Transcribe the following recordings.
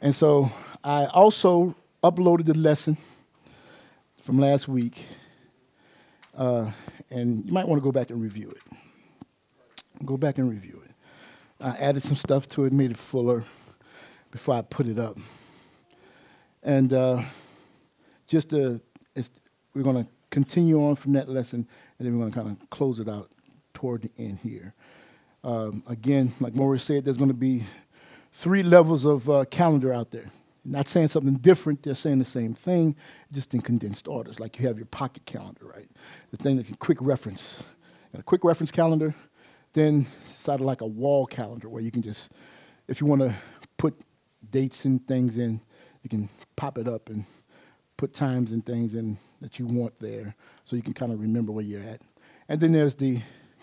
And so I also uploaded the lesson from last week, uh, and you might want to go back and review it. Go back and review it. I added some stuff to it, made it fuller before I put it up. And just it's, we're going to continue on from that lesson, and then we're going to kind of close it out toward the end here. Again, like Maurice said, there's going to be 3 levels of calendar out there. Not saying something different, they're saying the same thing, just in condensed orders. Like you have your pocket calendar, right? The thing that can quick reference. A quick reference calendar, then it's sort of like a wall calendar where you can just, if you want to put dates and things in, you can pop it up and put times and things in that you want there so you can kind of remember where you're at. And then there's the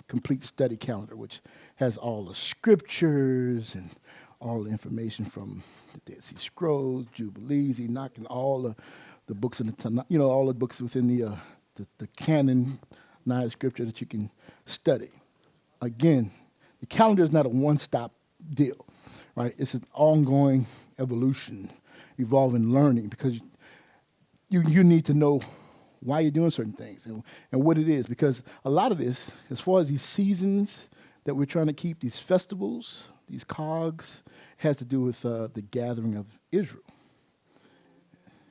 complete study calendar, which has all the scriptures and all the information from the Dead Sea Scrolls, Jubilees, Enoch, and all the books in the Tanakh, all the books within the canon, scripture that you can study. Again, the calendar is not a one-stop deal, right? It's an ongoing evolution, evolving learning, because you need to know why you're doing certain things and what it is. Because a lot of this, as far as these seasons that we're trying to keep, these festivals, these cogs, has to do with the gathering of Israel.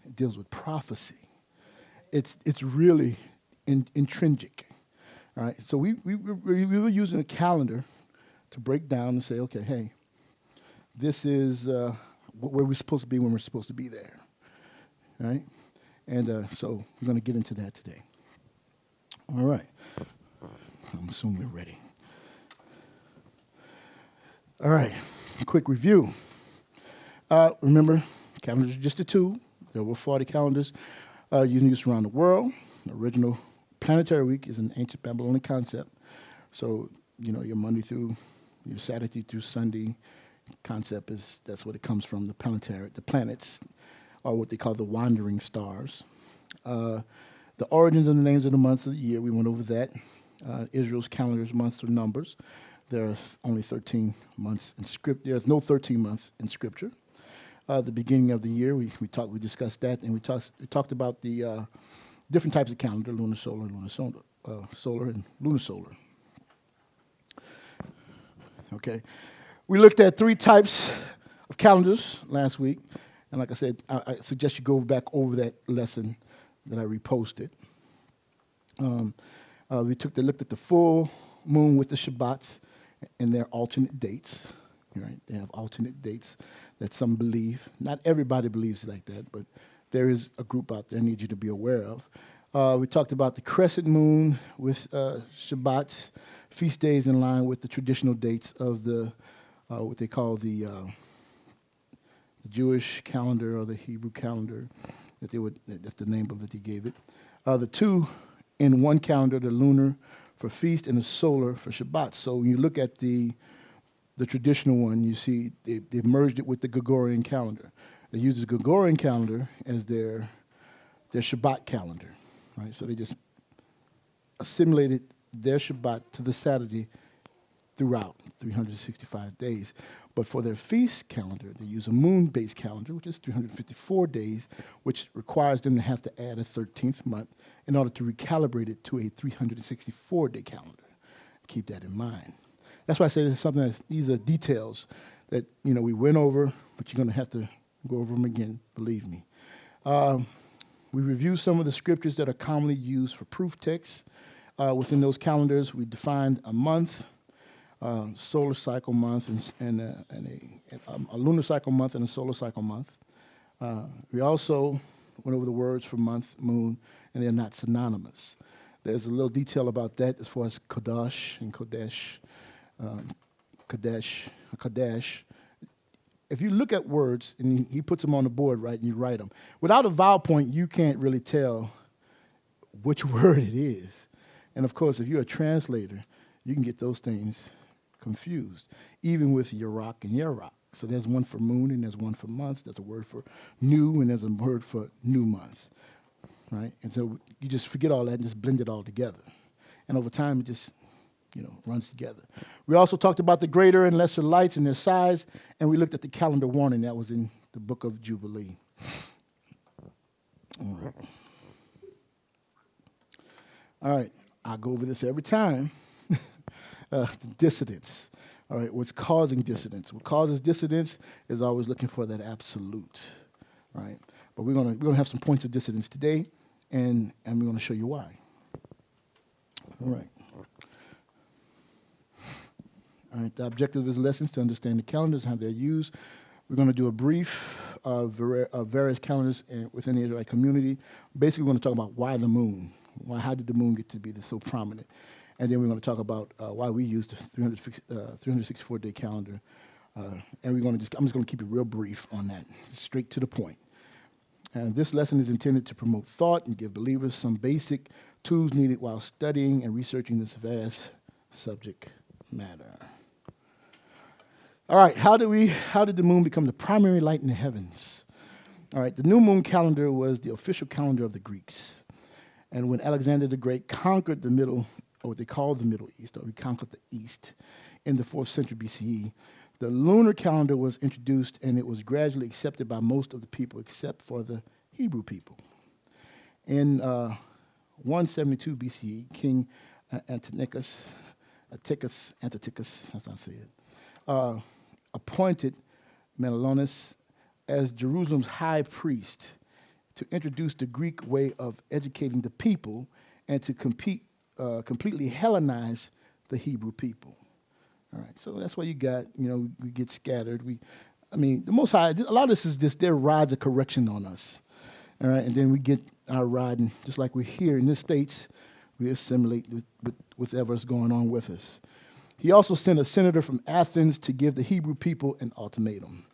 It deals with prophecy. It's really intrinsic. All right, so we were using a calendar to break down and say, okay, hey, this is where we're supposed to be when we're supposed to be there. All right, and so we're going to get into that today. All right, I'm assuming we're ready. All right, a quick review. Remember, calendars are just a tool. There were 40 calendars used around the world. The original planetary week is an ancient Babylonian concept. So, your Monday through your Saturday through Sunday concept that's what it comes from. The planets are what they call the wandering stars. The origins of the names of the months of the year, we went over that. Israel's calendar's months are numbers. There are only 13 months in script. There's no 13 months in scripture. The beginning of the year, we discussed that, and we talked about the different types of calendar: lunar solar, solar, and lunar solar. Okay, we looked at 3 types of calendars last week, and like I said, I suggest you go back over that lesson that I reposted. We looked at the full moon with the Shabbats and their alternate dates. Right? They have alternate dates that some believe. Not everybody believes like that, but there is a group out there I need you to be aware of. We talked about the crescent moon with Shabbats, feast days in line with the traditional dates of the what they call the Jewish calendar or the Hebrew calendar. That's the name of it they gave it. The 2 in one calendar, the lunar for feast and the solar for Shabbat. So when you look at the traditional one, you see they've merged it with the Gregorian calendar. They use the Gregorian calendar as their Shabbat calendar, right? So they just assimilated their Shabbat to the Saturday throughout 365 days. But for their feast calendar, they use a moon-based calendar, which is 354 days, which requires them to have to add a 13th month in order to recalibrate it to a 364-day calendar. Keep that in mind. That's why I say this is something these are details that we went over, but you're going to have to go over them again, believe me. We reviewed some of the scriptures that are commonly used for proof texts. Within those calendars, we defined a month, solar cycle month, and a lunar cycle month and a solar cycle month. We also went over the words for month, moon, and they're not synonymous. There's a little detail about that as far as Kodash and Kodesh. Kadesh. If you look at words and he puts them on the board, right, and you write them, without a vowel point, you can't really tell which word it is. And of course, if you're a translator, you can get those things confused, even with Yarok and Yarok. So there's one for moon and there's one for months. There's a word for new and there's a word for new month, right? And so you just forget all that and just blend it all together. And over time, it just runs together. We also talked about the greater and lesser lights and their size, and we looked at the calendar warning that was in the book of Jubilee. All right. All right. I go over this every time. The dissidence. All right. What's causing dissidence? What causes dissidence is always looking for that absolute. Right. But we're gonna have some points of dissidence today, and we're gonna show you why. All right. All right. The objective of this lesson is to understand the calendars, how they're used. We're going to do a brief of various calendars within the Israelite community. Basically, we're going to talk about why the moon. How did the moon get to be so prominent? And then we're going to talk about why we use the 364-day calendar. And I'm just going to keep it real brief on that, straight to the point. And this lesson is intended to promote thought and give believers some basic tools needed while studying and researching this vast subject matter. All right, how did the moon become the primary light in the heavens? All right, the new moon calendar was the official calendar of the Greeks. And when Alexander the Great conquered the Middle, or what they called the Middle East, or he conquered the East in the 4th century BCE, the lunar calendar was introduced, and it was gradually accepted by most of the people except for the Hebrew people. In 172 BCE, King Antiochus, as I say it, appointed Menelaus as Jerusalem's high priest to introduce the Greek way of educating the people and to completely Hellenize the Hebrew people. All right, so that's why you got, we get scattered. The Most High, a lot of this is just their rods of correction on us. All right, and then we get our rod, and just like we're here in the States, we assimilate with whatever's going on with us. He also sent a senator from Athens to give the Hebrew people an ultimatum: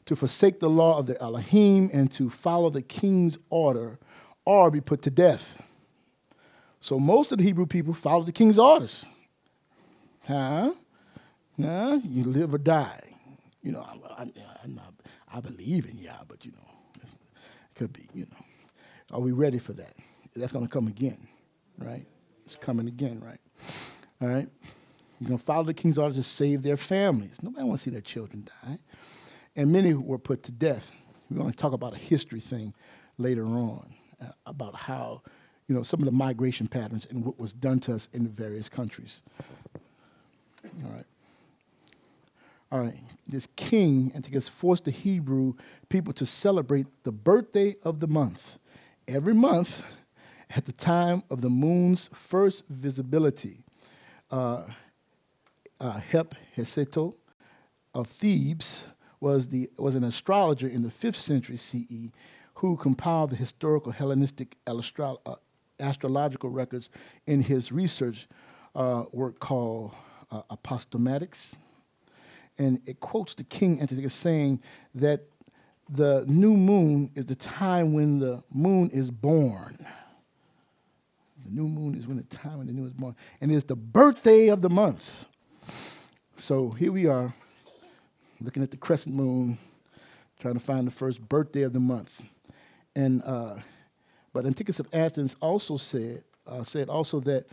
to forsake the law of the Elohim and to follow the king's order or be put to death. So most of the Hebrew people followed the king's orders. You live or die. I believe in Yah, but it could be, Are we ready for that? That's going to come again, right? It's coming again, right? All right? You're going to follow the king's orders to save their families. Nobody wants to see their children die. And many were put to death. We're going to talk about a history thing later on, about how, some of the migration patterns and what was done to us in the various countries. All right. This king Antiochus forced the Hebrew people to celebrate the birthday of the month every month at the time of the moon's first visibility. Hephaestus of Thebes was an astrologer in the 5th century CE who compiled the historical Hellenistic astrological records in his research work called Apostolatics. And it quotes the king Antiochus saying that the new moon is the time when the moon is born. The new moon is when the time when the moon is born. And it's the birthday of the month. So here we are, looking at the crescent moon, trying to find the first birthday of the month. And but Antiochus of Athens also said also that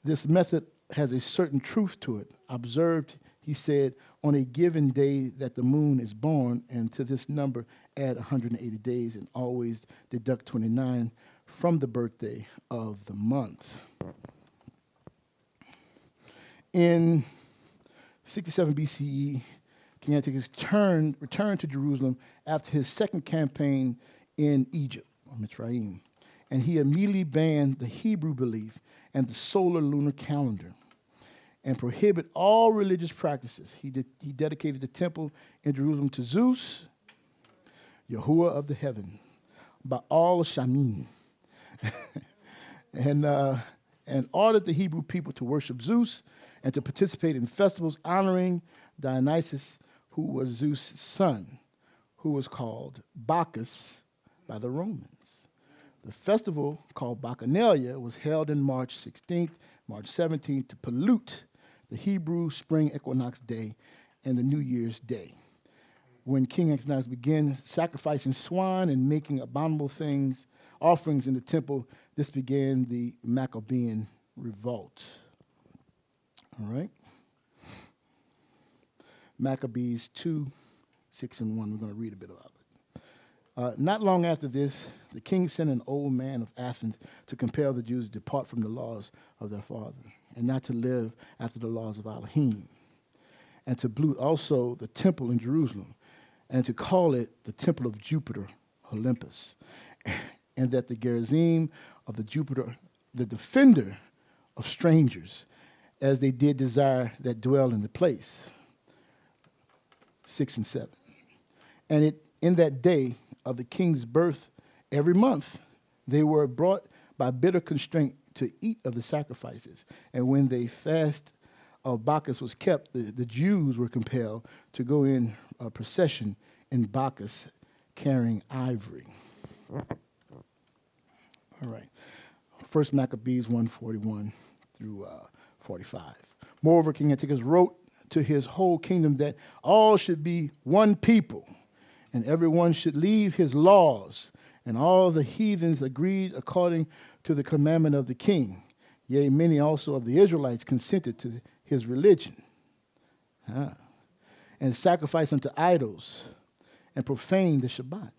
this method has a certain truth to it. Observed, he said, on a given day that the moon is born, and to this number add 180 days, and always deduct 29 from the birthday of the month. In 67 BCE, King Antiochus returned to Jerusalem after his second campaign in Egypt, or Mitzrayim, and he immediately banned the Hebrew belief and the solar lunar calendar, and prohibited all religious practices. He dedicated the temple in Jerusalem to Zeus, Yahuah of the heaven, Baal Shamim, and ordered the Hebrew people to worship Zeus and to participate in festivals honoring Dionysus, who was Zeus' son, who was called Bacchus by the Romans. The festival, called Bacchanalia, was held in March 16th, March 17th, to pollute the Hebrew spring equinox day and the New Year's Day. When King Antiochus began sacrificing swine and making abominable offerings in the temple, this began the Maccabean revolt. All right. Maccabees 2, 6, and 1. We're going to read a bit about it. Not long after this, the king sent an old man of Athens to compel the Jews to depart from the laws of their father, and not to live after the laws of Elohim, and to pollute also the temple in Jerusalem, and to call it the temple of Jupiter Olympus, and that the Gerizim of the Jupiter, the defender of strangers, as they did desire that dwell in the place. 6 and 7. And in that day of the king's birth, every month they were brought by bitter constraint to eat of the sacrifices. And when the fast of Bacchus was kept, the Jews were compelled to go in a procession in Bacchus carrying ivory. All right. First Maccabees 1:41 through 45. Moreover, King Antiochus wrote to his whole kingdom that all should be one people, and everyone should leave his laws. And all the heathens agreed according to the commandment of the king. Yea, many also of the Israelites consented to his religion, and sacrificed unto idols, and profaned the Shabbat.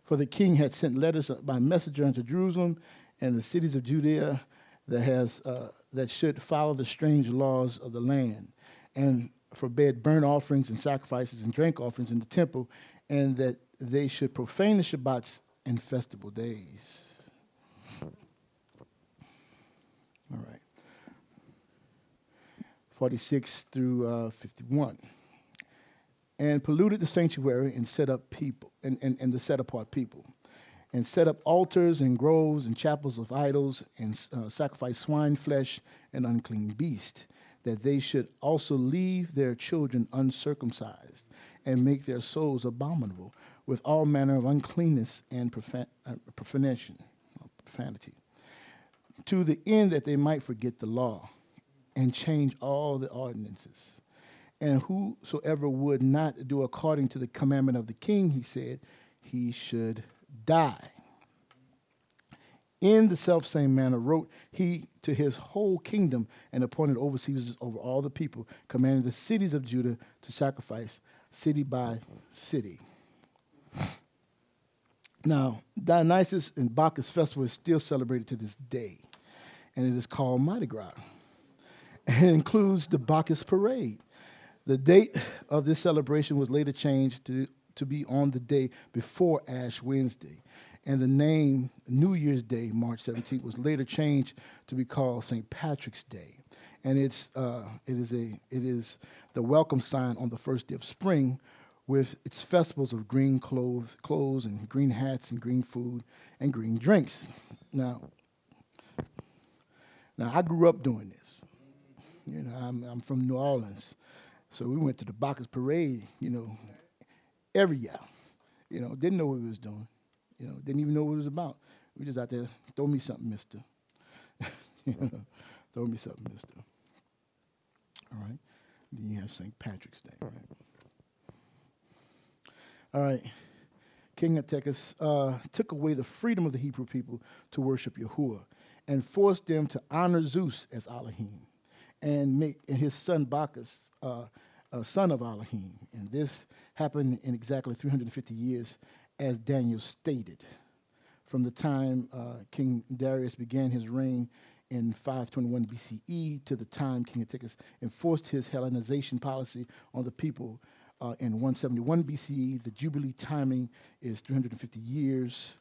For the king had sent letters by messenger unto Jerusalem and the cities of Judea that should follow the strange laws of the land, and forbade burnt offerings and sacrifices and drink offerings in the temple, and that they should profane the Shabbats and festival days. All right. 46 through 51. And polluted the sanctuary and set up people, and the set apart people, and set up altars and groves and chapels of idols, and sacrifice swine flesh and unclean beast, that they should also leave their children uncircumcised, and make their souls abominable with all manner of uncleanness and profanity, to the end that they might forget the law and change all the ordinances. And whosoever would not do according to the commandment of the king, he said, he should die. In the selfsame manner wrote he to his whole kingdom, and appointed overseers over all the people, commanding the cities of Judah to sacrifice city by city. Now, Dionysus and Bacchus festival is still celebrated to this day, and it is called Mardi Gras. And it includes the Bacchus parade. The date of this celebration was later changed to be on the day before Ash Wednesday. And the name New Year's Day, March 17th, was later changed to be called St. Patrick's Day. And it is the welcome sign on the first day of spring, with its festivals of green clothes and green hats and green food and green drinks. Now I grew up doing this. You know, I'm from New Orleans. So we went to the Bacchus parade, every year. Didn't know what we was doing. Didn't even know what it was about. We just out there, throw me something, mister. Throw me something, mister. All right. Then you have St. Patrick's Day, right? All right. King Antiochus took away the freedom of the Hebrew people to worship Yahuah, and forced them to honor Zeus as Elohim, and his son Bacchus son of Elohim. And this happened in exactly 350 years, as Daniel stated, from the time King Darius began his reign in 521 BCE to the time King Antiochus enforced his Hellenization policy on the people in 171 BCE. The Jubilee timing is 350 years,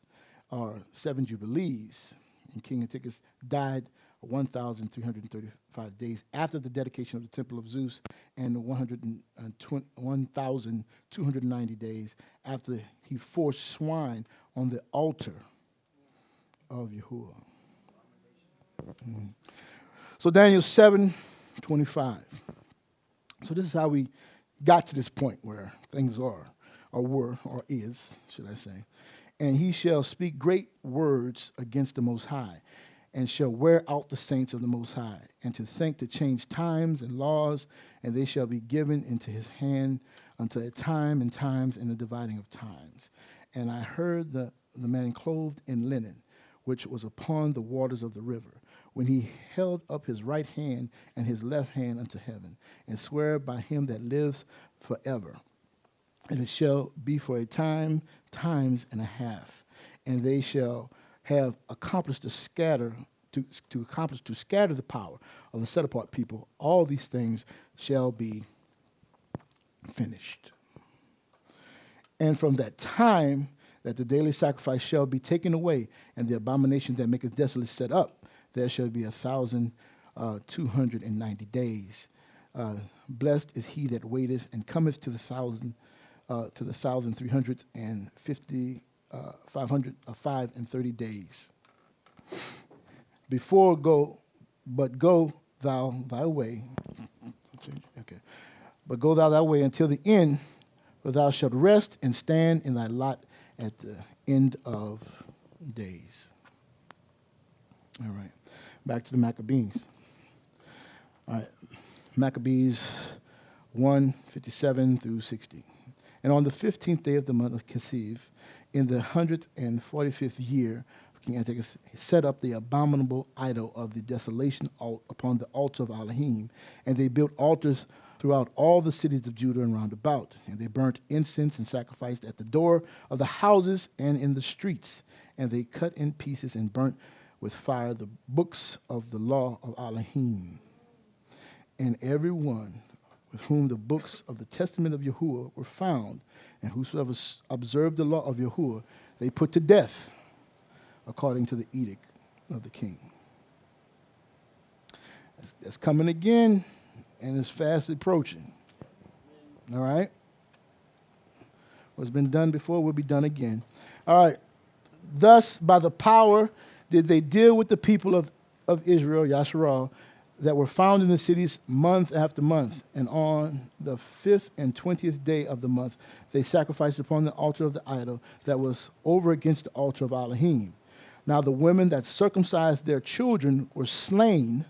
or 7 Jubilees. And King Antiochus died 1,335 days after the dedication of the Temple of Zeus, and 1,290 days after he forced swine on the altar of Yahuah. So Daniel 7:25. So this is how we got to this point where things are, or were, or is, should I say. And he shall speak great words against the Most High, and shall wear out the saints of the Most High, and to think to change times and laws, and they shall be given into his hand unto a time and times and the dividing of times. And I heard the man clothed in linen, which was upon the waters of the river, when he held up his right hand and his left hand unto heaven, and sware by him that lives forever, And it shall be for a time, times and a half, and they shall have accomplished to scatter to accomplish to scatter the power of the set apart people. All these things shall be finished. And from that time that the daily sacrifice shall be taken away, and the abomination that maketh desolate set up, there shall be 1,290 days. Blessed is he that waiteth and cometh to the 1,350, 530 days. Before go, but go thou thy way. Okay. But go thou thy way until the end, for thou shalt rest and stand in thy lot at the end of days. All right. Back to the Maccabees. All right. Maccabees 1:57 through 60. And on the 15th day of the month of Kislev, in the 145th year of King Antiochus, he set up the abominable idol of the desolation upon the altar of Elohim. And they built altars throughout all the cities of Judah and round about. And they burnt incense and sacrificed at the door of the houses and in the streets. And they cut in pieces and burnt with fire the books of the law of Elohim. And every one with whom the books of the testament of Yahuah were found, and whosoever observed the law of Yahuah, they put to death, according to the edict of the king. That's coming again, and it's fast approaching. All right? What's been done before will be done again. All right. Thus, by the power did they deal with the people of Israel, Yasharal, that were found in the cities month after month. And on the 5th and 20th day of the month, they sacrificed upon the altar of the idol that was over against the altar of Elohim. Now the women that circumcised their children were slain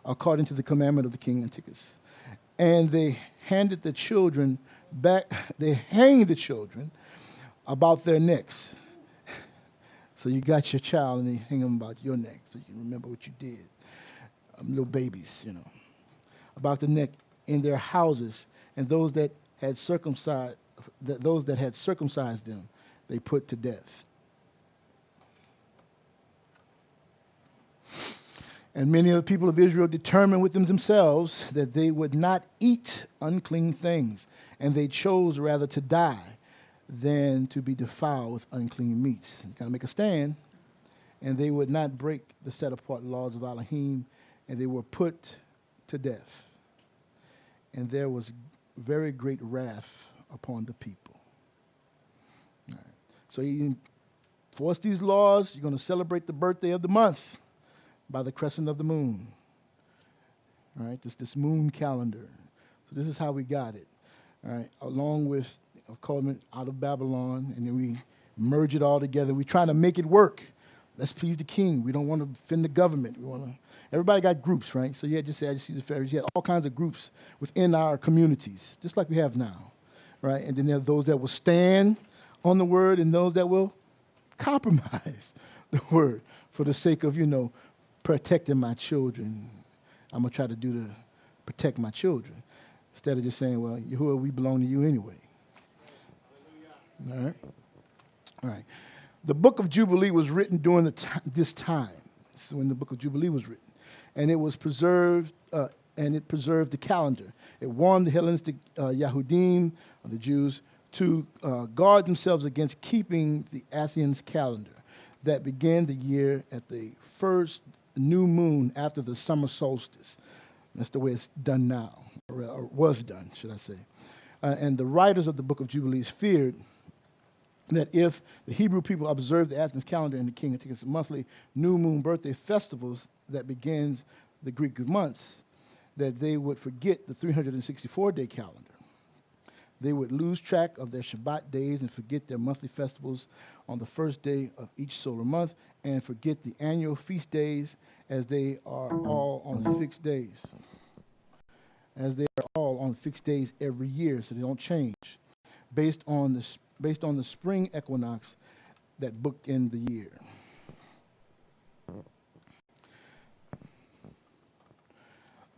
according to the commandment of the king Antiochus. And they handed the children back, they hanged the children about their necks. So you got your child and they hang them about your neck so you can remember what you did. Little babies, about the neck in their houses, and those that had circumcised them, they put to death. And many of the people of Israel determined within themselves that they would not eat unclean things, and they chose rather to die than to be defiled with unclean meats. You got to make a stand, and they would not break the set apart laws of Elohim, and they were put to death. And there was very great wrath upon the people. All right. So he enforced these laws. You're going to celebrate the birthday of the month by the crescent of the moon. All right, this moon calendar. So this is how we got it. All right, along with calling out of Babylon, and then we merge it all together. We're trying to make it work. Let's please the king. We don't want to offend the government. We want to. Everybody got groups, right? So you had just the Pharisees. You had all kinds of groups within our communities, just like we have now, right? And then there are those that will stand on the word, and those that will compromise the word for the sake of, protecting my children. I'm gonna try to do to protect my children, instead of just saying, well, Yahuah, we belong to you anyway. All right. All right. The book of Jubilee was written during this time. This is when the book of Jubilee was written. And it was preserved, and it preserved the calendar. It warned the Hellenistic Yahudim, the Jews, to guard themselves against keeping the Athenians calendar that began the year at the first new moon after the summer solstice. That's the way it's done now, or was done, should I say. And the writers of the book of Jubilees feared that if the Hebrew people observed the Athens calendar and the king Antiochus' monthly new moon birthday festivals that begins the Greek months, that they would forget the 364-day calendar. They would lose track of their Shabbat days and forget their monthly festivals on the first day of each solar month, and forget the annual feast days as they are all on fixed days. As they are all on fixed days every year, so they don't change, based on the spring equinox that bookend the year.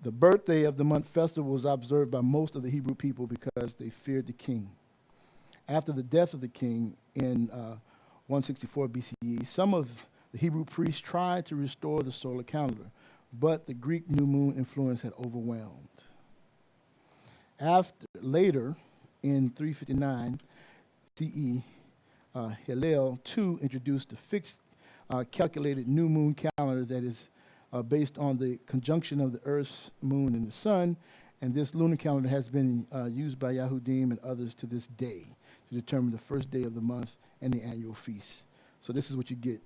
The birthday of the month festival was observed by most of the Hebrew people because they feared the king. After the death of the king in 164 BCE, some of the Hebrew priests tried to restore the solar calendar, but the Greek new moon influence had overwhelmed. Later, in 359 CE, Hillel II introduced a fixed calculated new moon calendar that is based on the conjunction of the Earth's moon and the sun, and this lunar calendar has been used by Yahudim and others to this day to determine the first day of the month and the annual feast. So this is what you get.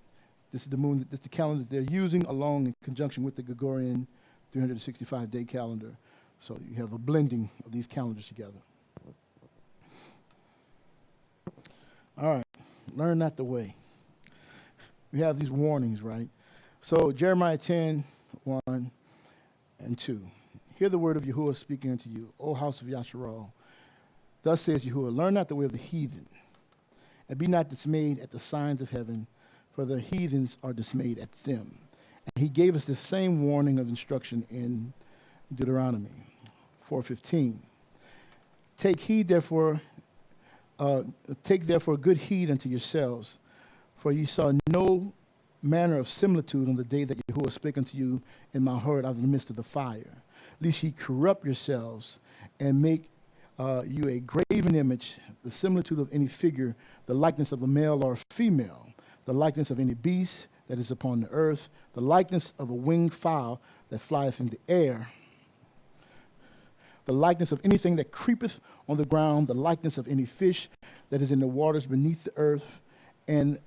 This is the moon. This is the calendar that they're using along in conjunction with the Gregorian 365-day calendar. So you have a blending of these calendars together. All right, learn not the way. We have these warnings, right? So Jeremiah 10, 1 and 2. Hear the word of Yahuah speaking unto you, O house of Yasharal. Thus says Yahuah, learn not the way of the heathen, and be not dismayed at the signs of heaven, for the heathens are dismayed at them. And he gave us the same warning of instruction in Deuteronomy 4:15. Take therefore good heed unto yourselves, for ye saw no manner of similitude on the day that Yahuah spake unto you in my heart out of the midst of the fire, lest ye corrupt yourselves and make you a graven image, the similitude of any figure, the likeness of a male or a female, the likeness of any beast that is upon the earth, the likeness of a winged fowl that flieth in the air, the likeness of anything that creepeth on the ground, the likeness of any fish that is in the waters beneath the earth, and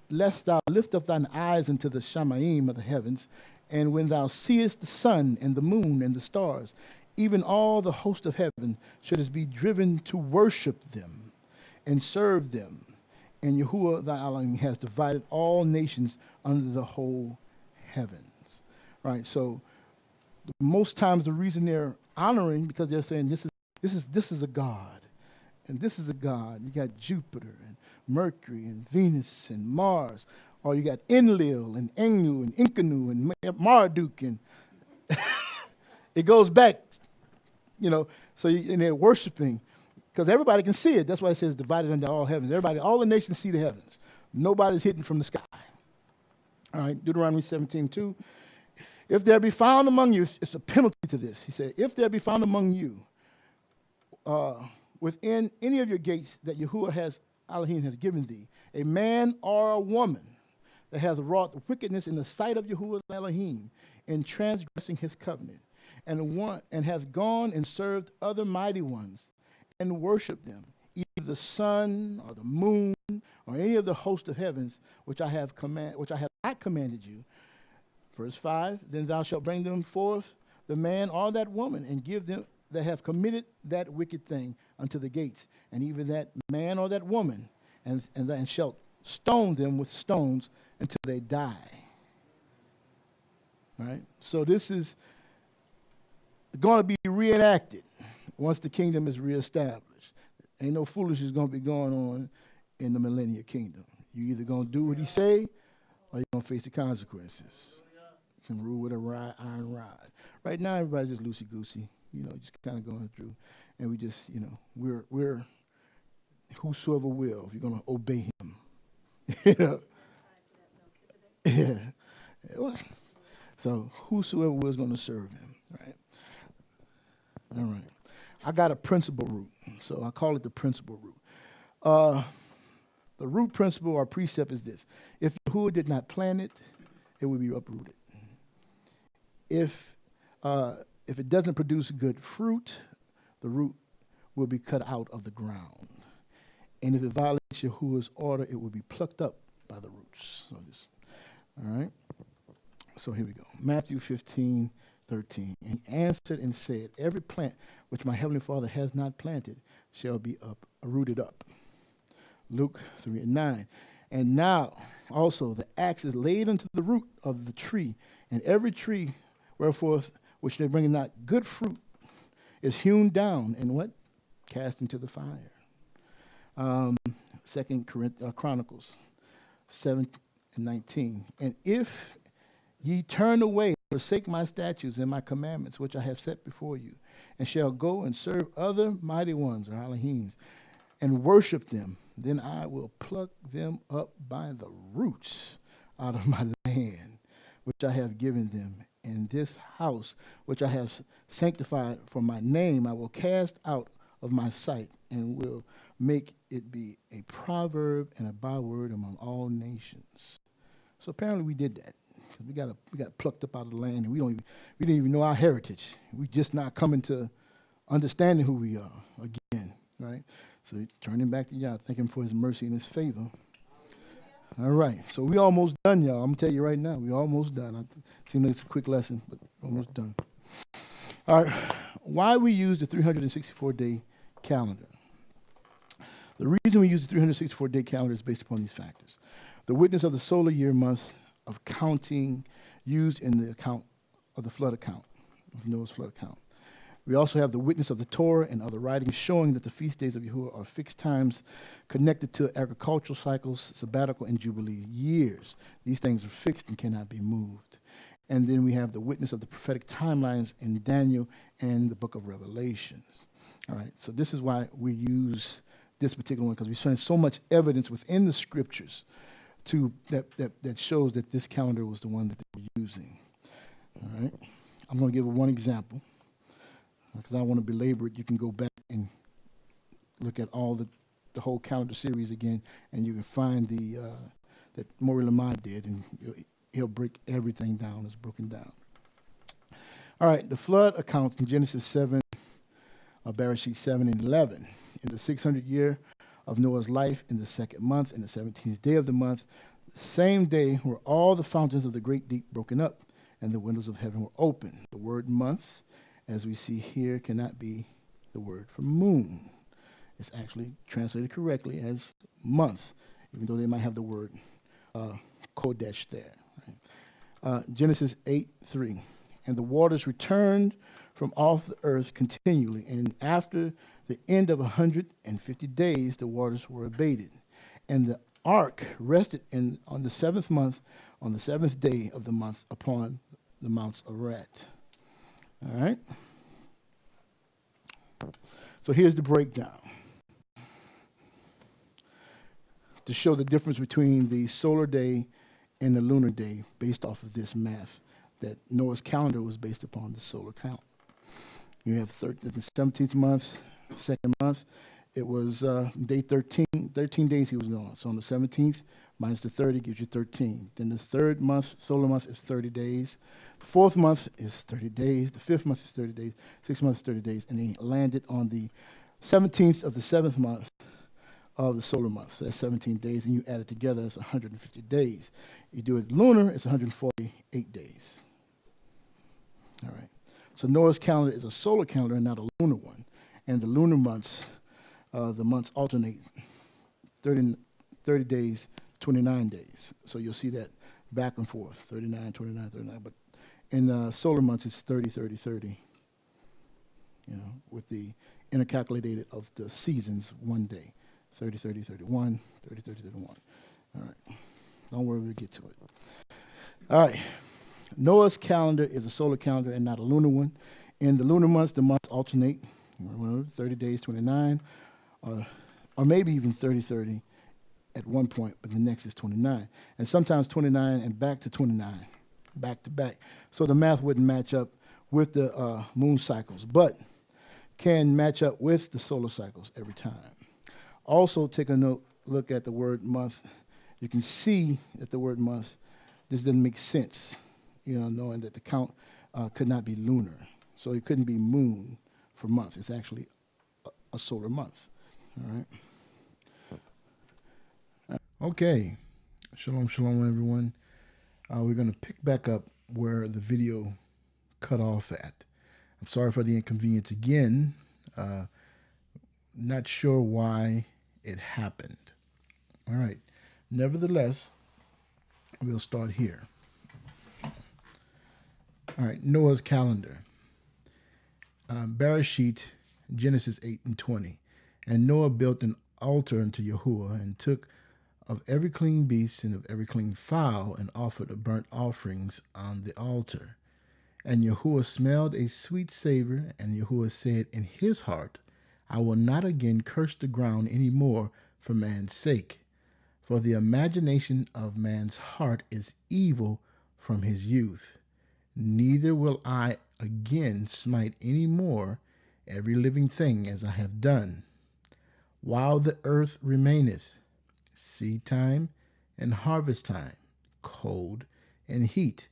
lest thou lift up thine eyes unto the Shamaim of the heavens, and when thou seest the sun and the moon and the stars, even all the host of heaven, shouldest be driven to worship them and serve them. And Yahuah thy Elohim has divided all nations under the whole heavens. Right. So most times the reason they're honoring, because they're saying this is a god, and this is a god. You got Jupiter and Mercury and Venus and Mars, or you got Enlil and Ennu and Inkanu and Marduk, and it goes back, and they're worshiping, because everybody can see it. That's why it says divided under all heavens. All the nations see the heavens. Nobody's hidden from the sky. All right, Deuteronomy 17:2. If there be found among you, it's a penalty to this. He said, if there be found among you within any of your gates that Yahuah Elohim has given thee, a man or a woman that hath wrought wickedness in the sight of Yahuah Elohim in transgressing his covenant, and hath gone and served other mighty ones and worshipped them, either the sun or the moon or any of the host of heavens which I have not commanded you. Verse 5, then thou shalt bring them forth, the man or that woman, and give them that have committed that wicked thing unto the gates, and even that man or that woman, and shalt stone them with stones until they die. All right? So this is going to be reenacted once the kingdom is reestablished. Ain't no foolishness going to be going on in the millennial kingdom. You either going to do what he say, or you're going to face the consequences. Can rule with a iron rod. Right now, everybody's just loosey-goosey, just kind of going through. And we just, we're whosoever will, if you're going to obey him. Yeah. So whosoever will is going to serve him, right? All right. I got a principal root, so I call it the principal root. The root principle or precept is this. If Yahuah did not plant it, it would be uprooted. If it doesn't produce good fruit, the root will be cut out of the ground. And if it violates Yahuah's order, it will be plucked up by the roots. So all right? So here we go. Matthew 15:13. And he answered and said, every plant which my heavenly Father has not planted shall be rooted up. Luke 3:9. And now also the axe is laid unto the root of the tree, and every tree wherefore which they bring not good fruit is hewn down and what? Cast into the fire. 2 Chronicles 7:19. And if ye turn away, forsake my statutes and my commandments, which I have set before you, and shall go and serve other mighty ones, or Elohims, and worship them, then I will pluck them up by the roots out of my land, which I have given them. And this house, which I have sanctified for my name, I will cast out of my sight, and will make it be a proverb and a byword among all nations. So apparently we did that. We got plucked up out of the land, and we didn't even know our heritage. We just not coming to understanding who we are again, right? So turning back to Yah, thank Him for His mercy and His favor. All right, so we almost done, y'all. I'm gonna tell you right now, we almost done. It seems like it's a quick lesson, but almost done. All right, why we use the 364-day calendar? The reason we use the 364-day calendar is based upon these factors: the witness of the solar year month of counting used in the account of the flood account, of Noah's flood account. We also have the witness of the Torah and other writings showing that the feast days of Yahuah are fixed times connected to agricultural cycles, sabbatical, and jubilee years. These things are fixed and cannot be moved. And then we have the witness of the prophetic timelines in Daniel and the book of Revelations. All right, so this is why we use this particular one, because we find so much evidence within the scriptures that shows that this calendar was the one that they were using. All right, I'm going to give one example. Because I don't want to belabor it, you can go back and look at all the whole calendar series again, and you can find that Mori Lamad did, and he'll break everything down. It's broken down. All right, the flood accounts in Genesis 7, Bereshit 7 and 11. In the 600th year of Noah's life, in the second month, in the 17th day of the month, the same day were all the fountains of the great deep broken up, and the windows of heaven were open. The word month, as we see here, cannot be the word for moon. It's actually translated correctly as month, even though they might have the word kodesh there. Right? Genesis 8:3. And the waters returned from off the earth continually, and after the end of 150 days, the waters were abated. And the ark rested on the seventh month, on the seventh day of the month, upon the mounts of Rat. All right. So here's the breakdown to show the difference between the solar day and the lunar day based off of this math, that Noah's calendar was based upon the solar count. You have the 17th month, second month. It was day 13. 13 days he was gone. So on the 17th, minus the 30 gives you 13. Then the third month, solar month, is 30 days. The fourth month is 30 days. The fifth month is 30 days. Sixth month is 30 days. And then he landed on the 17th of the seventh month of the solar month. So that's 17 days, and you add it together, it's 150 days. You do it lunar, it's 148 days. All right. So Noah's calendar is a solar calendar and not a lunar one. And the lunar months, the months alternate 30 days, 29 days. So you'll see that back and forth, 39, 29, 39. But in solar months, it's 30, 30, 30. You know, with the intercalculated of the seasons, one day. 30, 30, 31, 30, 30, 31. All right. Don't worry, we'll get to it. All right. Noah's calendar is a solar calendar and not a lunar one. In the lunar months, the months alternate. 30 days, 29, or maybe even 30, 30 at one point, but the next is 29. And sometimes 29 and back to 29, back to back. So the math wouldn't match up with the moon cycles, but can match up with the solar cycles every time. Also, take a look at the word month. You can see that the word month, this doesn't make sense, you know, knowing that the count could not be lunar. So it couldn't be moon for month. It's actually a solar month. All right. Okay. Shalom, shalom, everyone. We're going to pick back up where the video cut off at. I'm sorry for the inconvenience again. Not sure why it happened. All right. Nevertheless, we'll start here. All right. Noah's calendar. Bereshit, Genesis 8 and 20. And Noah built an altar unto Yahuah, and took of every clean beast and of every clean fowl, and offered a burnt offerings on the altar. And Yahuah smelled a sweet savor, and Yahuah said in his heart, I will not again curse the ground any more for man's sake. For the imagination of man's heart is evil from his youth. Neither will I again smite any more every living thing as I have done. While the earth remaineth, seed time and harvest time, cold and heat,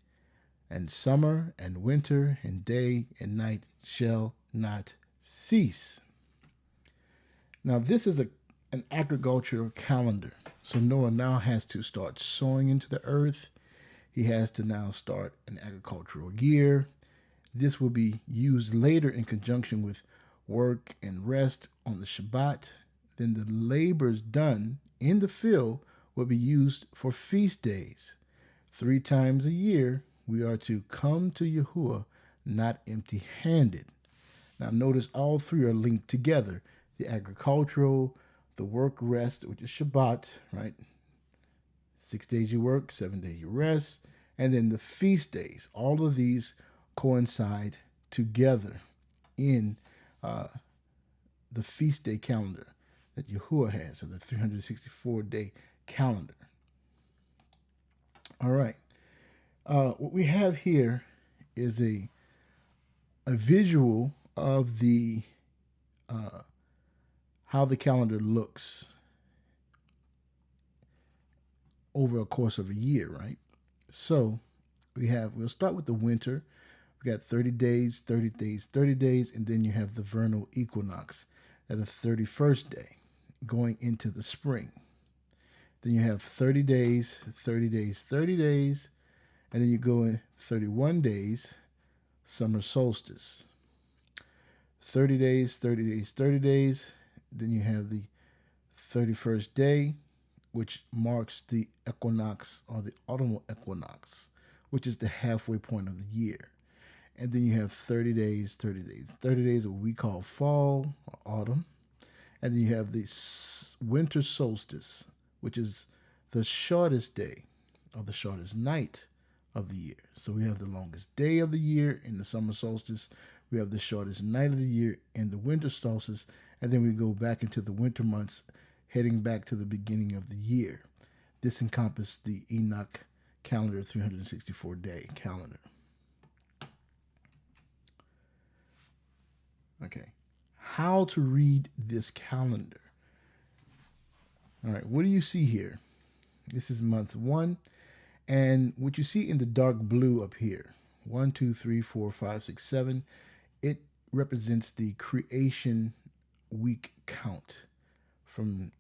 and summer and winter and day and night shall not cease. Now this is an agricultural calendar. So Noah now has to start sowing into the earth. He has to now start an agricultural year. This will be used later in conjunction with work and rest on the Shabbat. Then the labors done in the field will be used for feast days. 3 times a year, we are to come to Yahuah not empty-handed. Now notice all 3 are linked together. The agricultural, the work rest, which is Shabbat, right? 6 days you work, 7 days you rest, and then the feast days. All of these coincide together in the feast day calendar that Yahuah has, so the 364-day calendar. All right. What we have here is a visual of the how the calendar looks over a course of a year, right? So we'll start with the winter. We got 30 days, 30 days, 30 days, and then you have the vernal equinox at the 31st day going into the spring. Then you have 30 days, 30 days, 30 days, and then you go in 31 days, summer solstice. 30 days, 30 days, 30 days. Then you have the 31st day, which marks the equinox or the autumnal equinox, which is the halfway point of the year. And then you have 30 days, 30 days, 30 days, what we call fall or autumn. And then you have the winter solstice, which is the shortest day or the shortest night of the year. So we have the longest day of the year in the summer solstice. We have the shortest night of the year in the winter solstice. And then we go back into the winter months, heading back to the beginning of the year. This encompassed the Enoch calendar, 364-day calendar. Okay. How to read this calendar? All right, what do you see here? This is month 1. And what you see in the dark blue up here, 1, 2, 3, 4, 5, 6, 7, it represents the creation week count from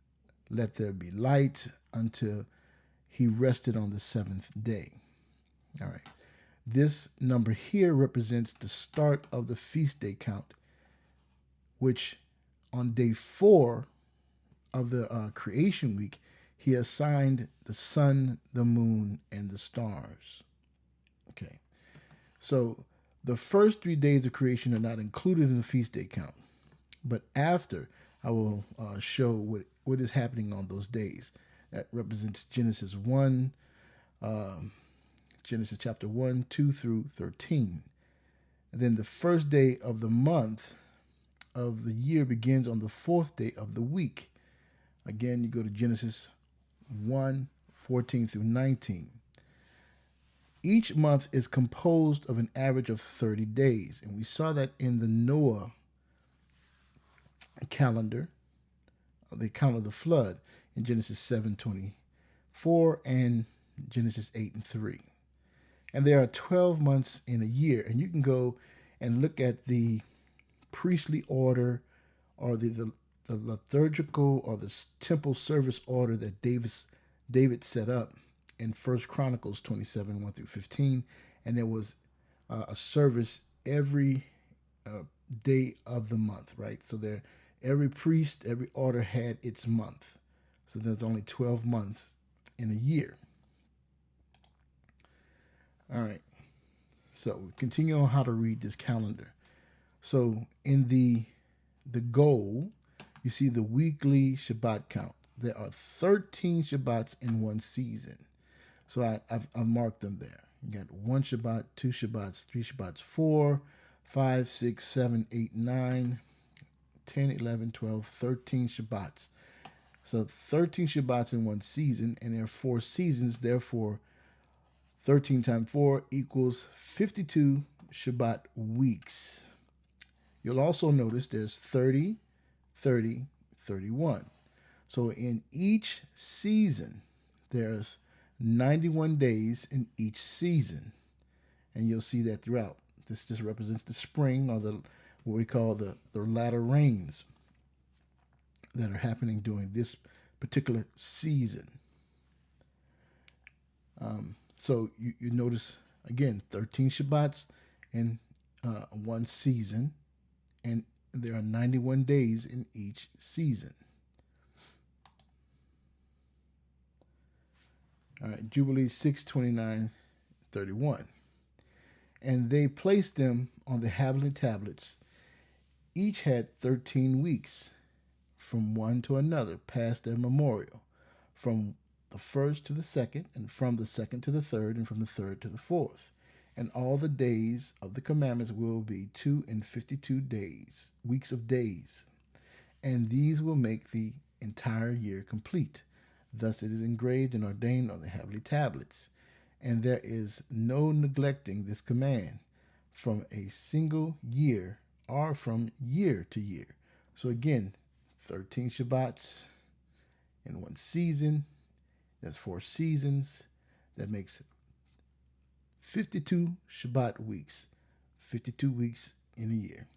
let there be light until he rested on the 7th day. All right. This number here represents the start of the feast day count, which on day 4 of the creation week, he assigned the sun, the moon, and the stars. Okay. So the first 3 days of creation are not included in the feast day count. But after, I will show what is happening on those days. That represents Genesis 1, Genesis chapter 1, 2 through 13. And then the first day of the month of the year begins on the 4th day of the week. Again, you go to Genesis 1, 14 through 19. Each month is composed of an average of 30 days. And we saw that in the Noah calendar, the account of the flood in Genesis 7:24 and Genesis 8:3. And there are 12 months in a year. And you can go and look at the priestly order or the liturgical or the temple service order that David set up in 1 Chronicles 27, 1 through 15. And there was a service every day of the month, right? So every priest, every order had its month. So there's only 12 months in a year. All right. So we continue on how to read this calendar. So in the goal, you see the weekly Shabbat count. There are 13 Shabbats in one season. So I've marked them there. You got 1 Shabbat, 2 Shabbats, 3 Shabbats, 4, 5, 6, 7, 8, 9, 10, 11, 12, 13 Shabbats. So 13 Shabbats in one season, and there are 4 seasons. Therefore, 13 times 4 equals 52 Shabbat weeks. You'll also notice there's 30, 30, 31. So in each season, there's 91 days in each season. And you'll see that throughout. This just represents the spring, or the what we call the latter rains that are happening during this particular season. So you notice, again, 13 Shabbats in one season, and there are 91 days in each season. All right, Jubilee 6:29-31. And they placed them on the heavenly tablets. Each had 13 weeks, from one to another, past their memorial, from the first to the second, and from the second to the third, and from the third to the fourth. And all the days of the commandments will be 252 days, weeks of days. And these will make the entire year complete. Thus it is engraved and ordained on the heavenly tablets. And there is no neglecting this command from a single year or from year to year. So again, 13 Shabbats in one season. That's 4 seasons. That makes 52 Shabbat weeks. 52 weeks in a year.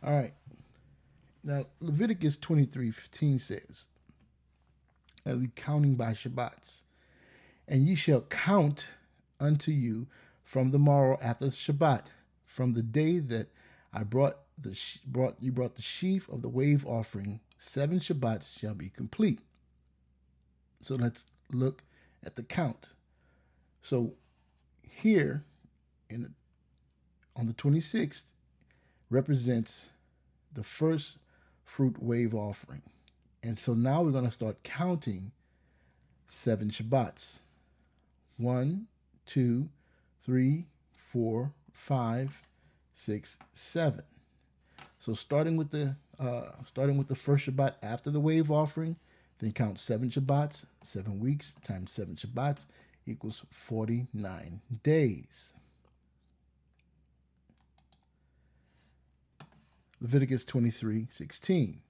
All right. Now, Leviticus 23:15 says, "As we counting by Shabbats, and ye shall count unto you from the morrow after the Shabbat, from the day that I brought the sheaf of the wave offering, 7 Shabbats shall be complete." So let's look at the count. So here on the 26th represents the first fruit wave offering. And so now we're going to start counting 7 Shabbats. 1, 2, 3, 4, 5, 6, 7. So starting with the first Shabbat after the wave offering, then count 7 Shabbats. 7 weeks times 7 Shabbats equals 49 days. Leviticus 23:16.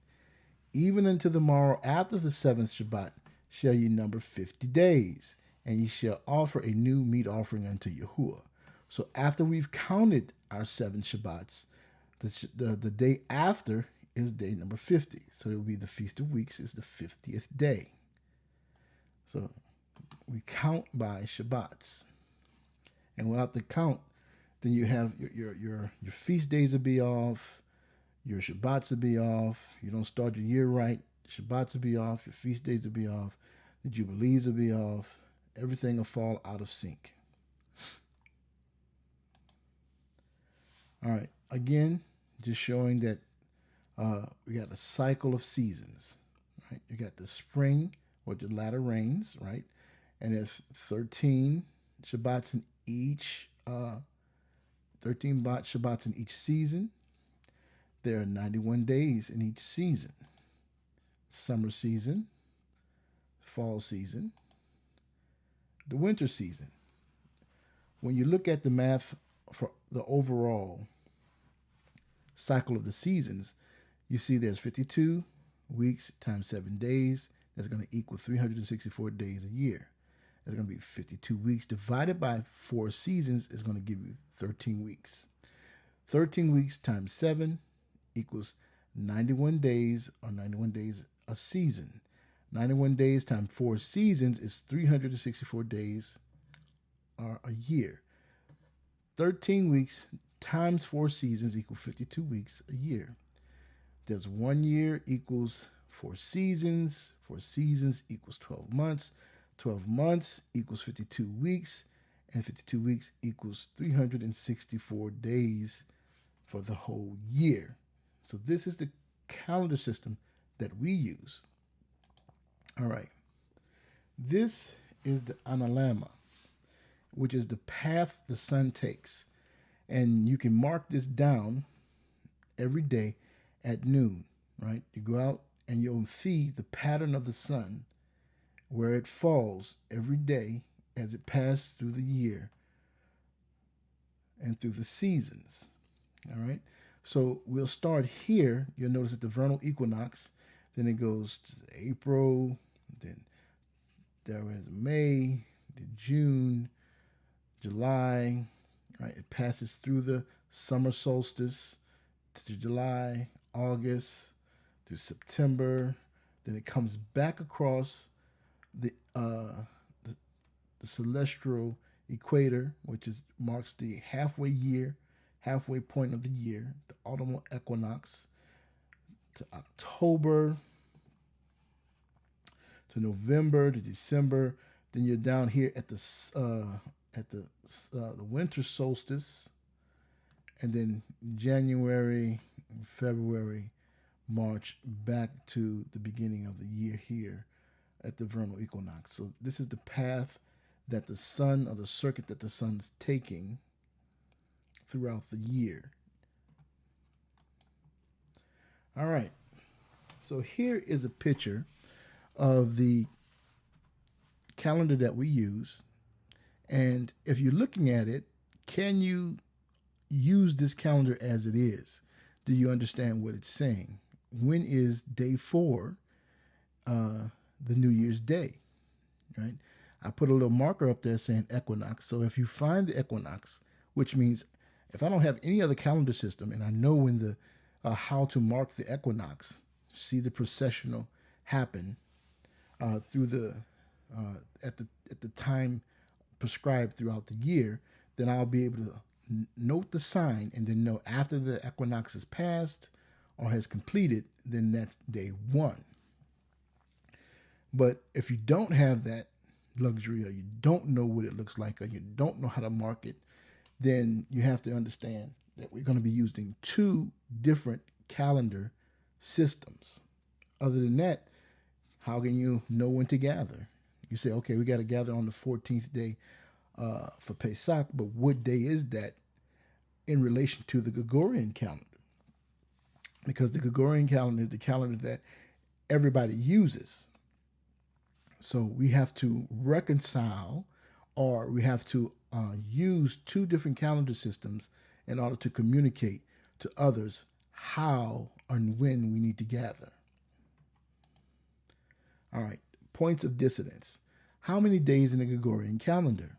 Even unto the morrow after the 7th Shabbat shall ye number 50 days, and ye shall offer a new meat offering unto Yahuah. So after we've counted our 7 Shabbats, the day after is day number 50. So it will be the Feast of Weeks is the 50th day. So we count by Shabbats. And without the count, then you have your feast days will be off, your Shabbats will be off. You don't start your year right, Shabbats will be off, your feast days will be off, the Jubilees will be off. Everything will fall out of sync. All right, again, just showing that we got a cycle of seasons, right? You got the spring or the latter rains, right? And there's 13 Shabbats in each 13 Shabbats in each season. There are 91 days in each season. Summer season, fall season, the winter season. When you look at the math for the overall cycle of the seasons, you see there's 52 weeks times 7 days. That's going to equal 364 days a year. That's going to be 52 weeks divided by 4 seasons is going to give you 13 weeks. 13 weeks times 7 equals 91 days, or 91 days a season. 91 days times 4 seasons is 364 days or a year. 13 weeks times 4 seasons equal 52 weeks a year. There's 1 year equals 4 seasons. 4 seasons equals 12 months. 12 months equals 52 weeks. And 52 weeks equals 364 days for the whole year. So this is the calendar system that we use. All right. This is the analama, which is the path the sun takes. And you can mark this down every day at noon, right? You go out and you'll see the pattern of the sun where it falls every day as it passes through the year and through the seasons. All right. So we'll start here. You'll notice at the vernal equinox, then it goes to April, then there is May, then June, July, right? It passes through the summer solstice to July, August, through September. Then it comes back across the celestial equator, which marks the halfway point of the year, the autumnal equinox, to October, to November, to December. Then you're down here at the winter solstice, and then January, February, March, back to the beginning of the year here at the vernal equinox. So this is the path that the sun, or the circuit that the sun's taking throughout the year. All right. So here is a picture of the calendar that we use. And if you're looking at it, can you use this calendar as it is? Do you understand what it's saying? When is day 4, the New Year's Day, right? I put a little marker up there saying equinox. So if you find the equinox, which means if I don't have any other calendar system and I know when the how to mark the equinox, see the processional happen through the at the time prescribed throughout the year, then I'll be able to note the sign and then know after the equinox is passed or has completed, then that's day 1. But if you don't have that luxury, or you don't know what it looks like, or you don't know how to mark it, then you have to understand that we're going to be using 2 different calendar systems. Other than that, how can you know when to gather? You say, okay, we got to gather on the 14th day for Pesach, but what day is that in relation to the Gregorian calendar? Because the Gregorian calendar is the calendar that everybody uses. So we have to reconcile, or we have to use 2 different calendar systems in order to communicate to others how and when we need to gather. All right, points of dissonance. How many days in the Gregorian calendar?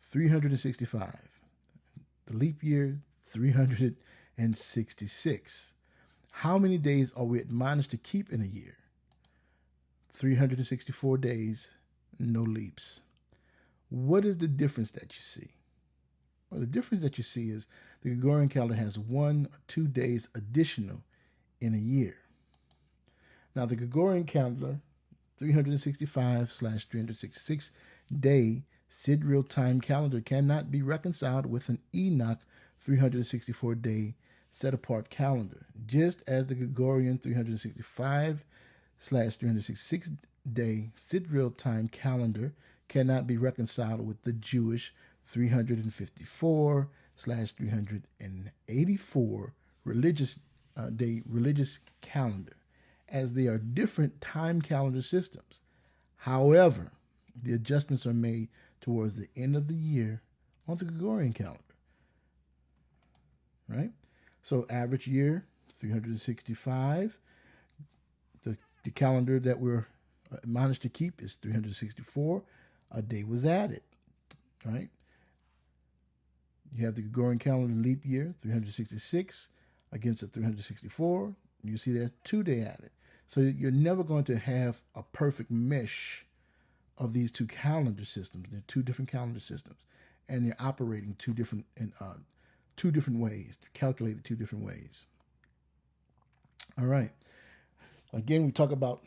365. The leap year, 366. How many days are we admonished to keep in a year? 364 days, no leaps. What is the difference that you see? Well, the difference that you see is the Gregorian calendar has 1 or 2 days additional in a year. Now, the Gregorian calendar, 365/366 day sidereal time calendar, cannot be reconciled with an Enoch 364 day set apart calendar, just as the Gregorian 365/366 day sidereal time calendar cannot be reconciled with the Jewish 354/384 religious calendar, as they are different time calendar systems. However, the adjustments are made towards the end of the year on the Gregorian calendar, right? So average year, 365. The calendar that we're admonished to keep is 364. A day was added, right? You have the Gregorian calendar leap year, 366, against the 364. You see there's 2 day added. So you're never going to have a perfect mesh of these 2 calendar systems. They're 2 different calendar systems, and they're operating 2 different ways. They're calculated 2 different ways. All right. Again, we talk about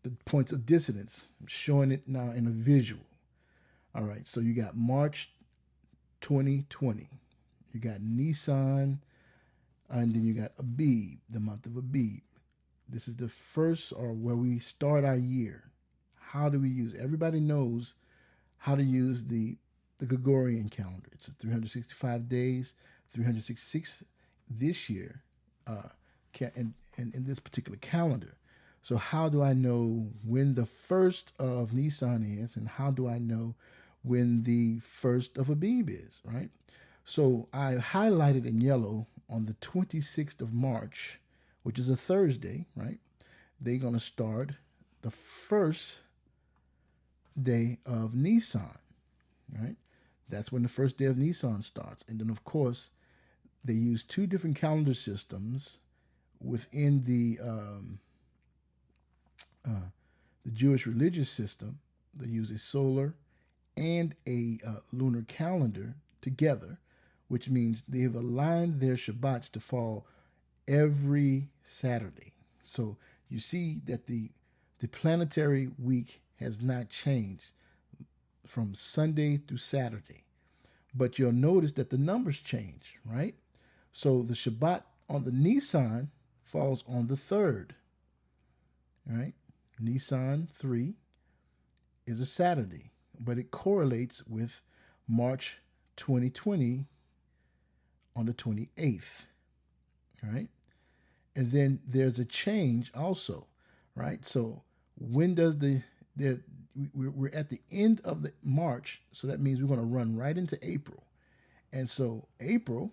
the points of dissonance. I'm showing it now in a visual. All right. So you got March 2020. You got Nisan, and then you got Abib, the month of Abib. This is the first, or where we start our year. How do we use it? Everybody knows how to use the the Gregorian calendar. It's a 365 days, 366 this year, in this particular calendar. So how do I know when the first of Nisan is, and how do I know when the first of Abib is, right? So I highlighted in yellow on the 26th of March, which is a Thursday, right? They're going to start the first day of Nisan, right? That's when the first day of Nisan starts. And then, of course, they use two different calendar systems within the Jewish religious system. They use a solar and a lunar calendar together, which means they've aligned their Shabbats to fall every Saturday. So you see that the planetary week has not changed from Sunday through Saturday. But you'll notice that the numbers change, right? So the Shabbat on the Nisan falls on the 3rd, right? Nisan 3 is a Saturday, but it correlates with March 2020 on the 28th, right? And then there's a change also, right? So when does we're at the end of the March, so that means we're going to run right into April. And so April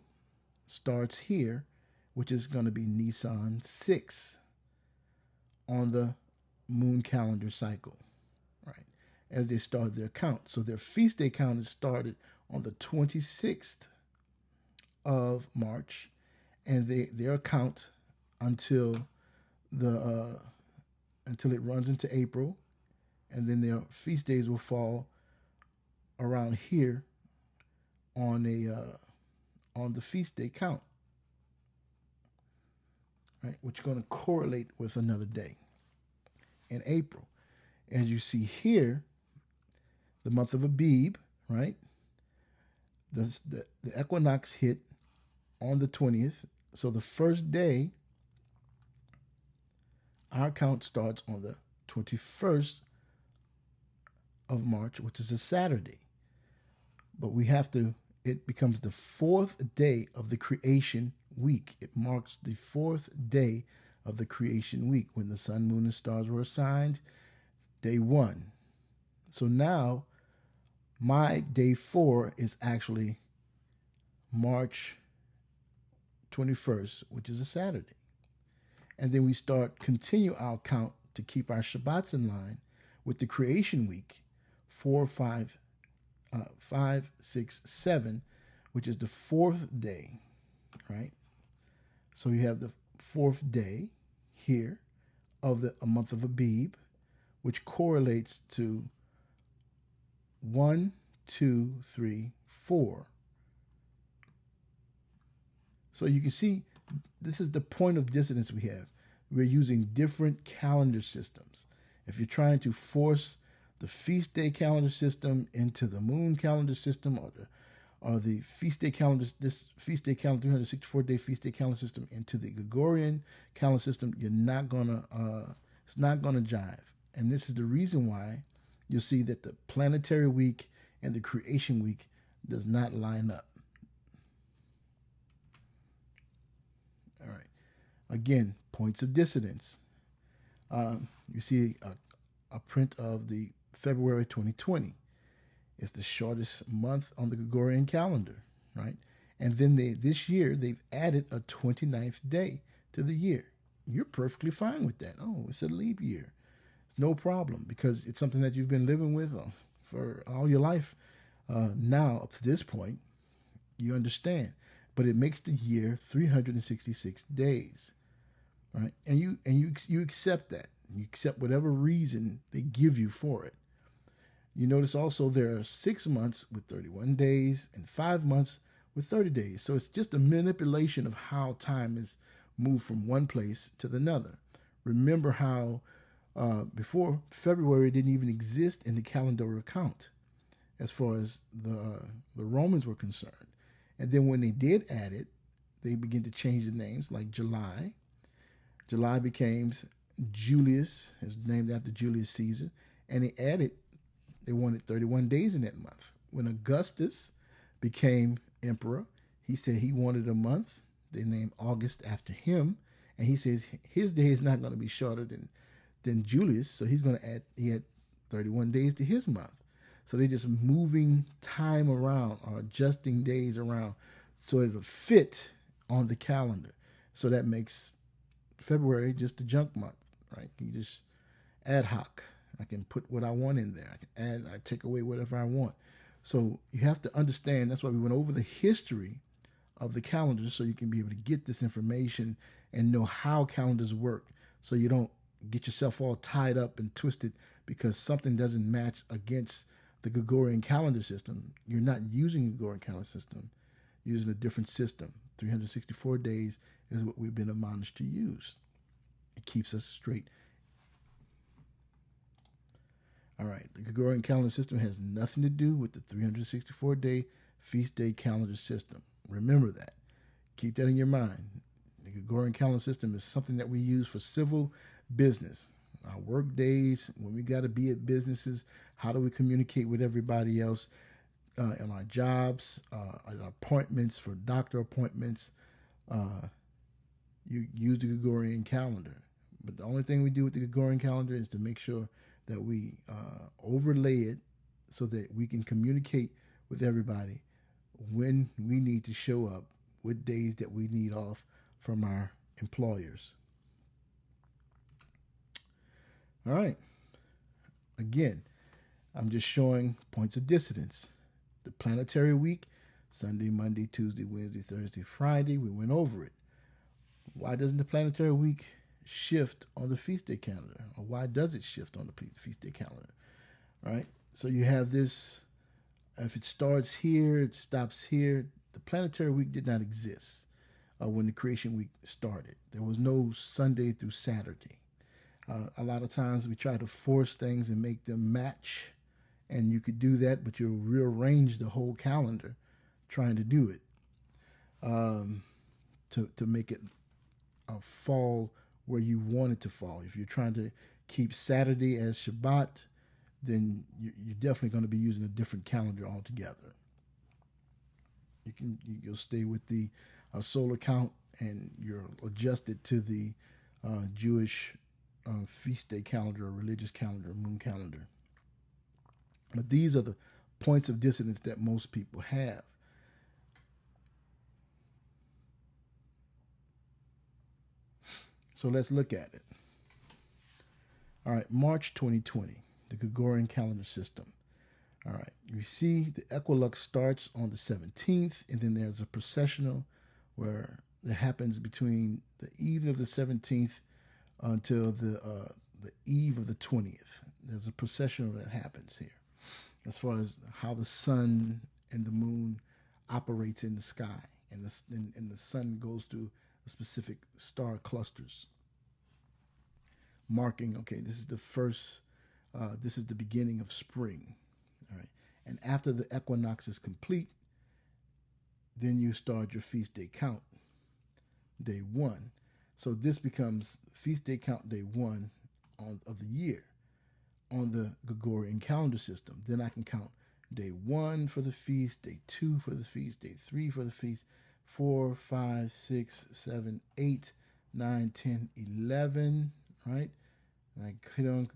starts here, which is going to be Nisan 6 on the moon calendar cycle, right? As they start their count. So their feast day count is started on the 26th of March, and their count until it runs into April, and then their feast days will fall around here on the feast day count, right? Which is going to correlate with another day in April. As you see here, the month of Abib, right? The equinox hit on the 20th, so the first day, our count starts on the 21st of March, which is a Saturday. But it becomes the 4th day of the creation week. It marks the 4th day of the creation week when the sun, moon, and stars were assigned, day 1. So now my day 4 is actually March 21st, which is a Saturday. And then we continue our count to keep our Shabbats in line with the creation week, 4, 5, 6, 7, which is the 4th day, right? So you have the 4th day here of a month of Abib, which correlates to 1, 2, 3, 4. So you can see this is the point of dissonance we have. We're using different calendar systems. If you're trying to force the feast day calendar system into the moon calendar system, or the feast day calendar, this feast day calendar, 364-day feast day calendar system into the Gregorian calendar system, it's not gonna jive. And this is the reason why you'll see that the planetary week and the creation week does not line up. All right. Again, points of dissonance. You see a print of the February 2020. It's the shortest month on the Gregorian calendar, right? And then this year, they've added a 29th day to the year. You're perfectly fine with that. Oh, it's a leap year. No problem, because it's something that you've been living with for all your life. Now, up to this point, you understand. But it makes the year 366 days, right? And you accept that. You accept whatever reason they give you for it. You notice also there are 6 months with 31 days and 5 months with 30 days. So it's just a manipulation of how time is moved from one place to another. Remember how before February didn't even exist in the calendar account as far as the Romans were concerned. And then when they did add it, they began to change the names, like July. July became Julius, is named after Julius Caesar. And they wanted 31 days in that month, when Augustus became emperor, he said he wanted a month. They named August after him, and he says his day is not going to be shorter than Julius, so he's going to add. He had 31 days to his month. So they're just moving time around or adjusting days around so it'll fit on the calendar. So that makes February just a junk month, right? You just ad hoc. I can put what I want in there. I can add, I take away whatever I want. So you have to understand, that's why we went over the history of the calendar so you can be able to get this information and know how calendars work so you don't get yourself all tied up and twisted because something doesn't match against the Gregorian calendar system. You're not using the Gregorian calendar system, you're using a different system. 364 days is what we've been admonished to use. It keeps us straight. All right, the Gregorian calendar system has nothing to do with the 364-day feast day calendar system. Remember that. Keep that in your mind. The Gregorian calendar system is something that we use for civil business. Our work days, when we got to be at businesses, how do we communicate with everybody else in our jobs, at our appointments, for doctor appointments. You use the Gregorian calendar. But the only thing we do with the Gregorian calendar is to make sure that we overlay it so that we can communicate with everybody when we need to show up, what days that we need off from our employers. All right. Again, I'm just showing points of dissidence. The planetary week, Sunday, Monday, Tuesday, Wednesday, Thursday, Friday, we went over it. Why doesn't the planetary week shift on the feast day calendar? Or why does it shift on the feast day calendar? Right? So you have this, if it starts here, it stops here. The planetary week did not exist when the creation week started. There was no Sunday through Saturday. A lot of times we try to force things and make them match, and you could do that, but you'll rearrange the whole calendar trying to do it to make it fall where you want it to fall. If you're trying to keep Saturday as Shabbat, then you're definitely going to be using a different calendar altogether. You'll stay with the solar count, and you're adjusted to the Jewish feast day calendar, or religious calendar, moon calendar. But these are the points of dissonance that most people have. So let's look at it. All right, March 2020, the Gregorian calendar system. All right, you see the equinox starts on the 17th, and then there's a processional where it happens between the evening of the 17th until the eve of the 20th. There's a processional that happens here as far as how the sun and the moon operates in the sky, and the sun goes through specific star clusters, marking, okay, this is the first, this is the beginning of spring. All right, and after the equinox is complete, then you start your feast day count, day one. So this becomes feast day count day one of the year on the Gregorian calendar system. Then I can count day one for the feast, day two for the feast, day three for the feast, 4, 5, 6, 7, 8, 9, 10, 11, right? And I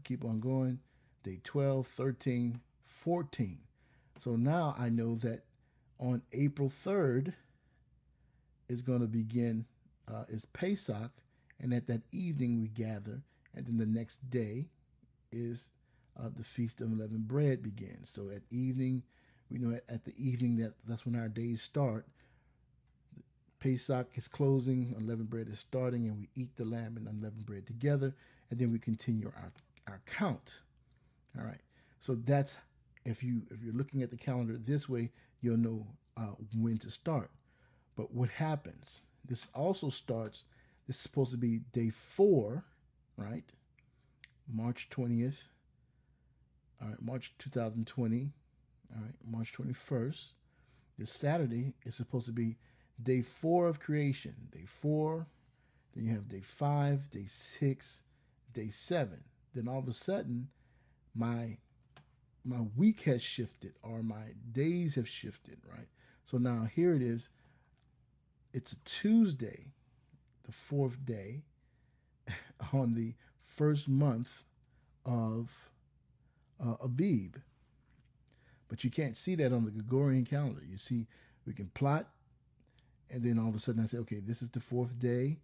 keep on going. Day 12, 13, 14. So now I know that on April 3rd is going to begin, is Pesach, and at that evening we gather, and then the next day is the Feast of Unleavened Bread begins. So at evening, we know at the evening that's when our days start. Pesach is closing, unleavened bread is starting, and we eat the lamb and unleavened bread together, and then we continue our count. All right. So that's, if you're looking at the calendar this way, you'll know when to start. But what happens? This also starts. This is supposed to be day 4, right? March 20th. All right, March 2020. All right, March 21st. This Saturday is supposed to be day 4 of creation. Day 4. Then you have day 5, day 6, day 7. Then all of a sudden, my week has shifted, or my days have shifted, right? So now here it is. It's a Tuesday, the 4th day on the first month of Abib. But you can't see that on the Gregorian calendar. You see, we can plot, and then all of a sudden I say, okay, this is the 4th day,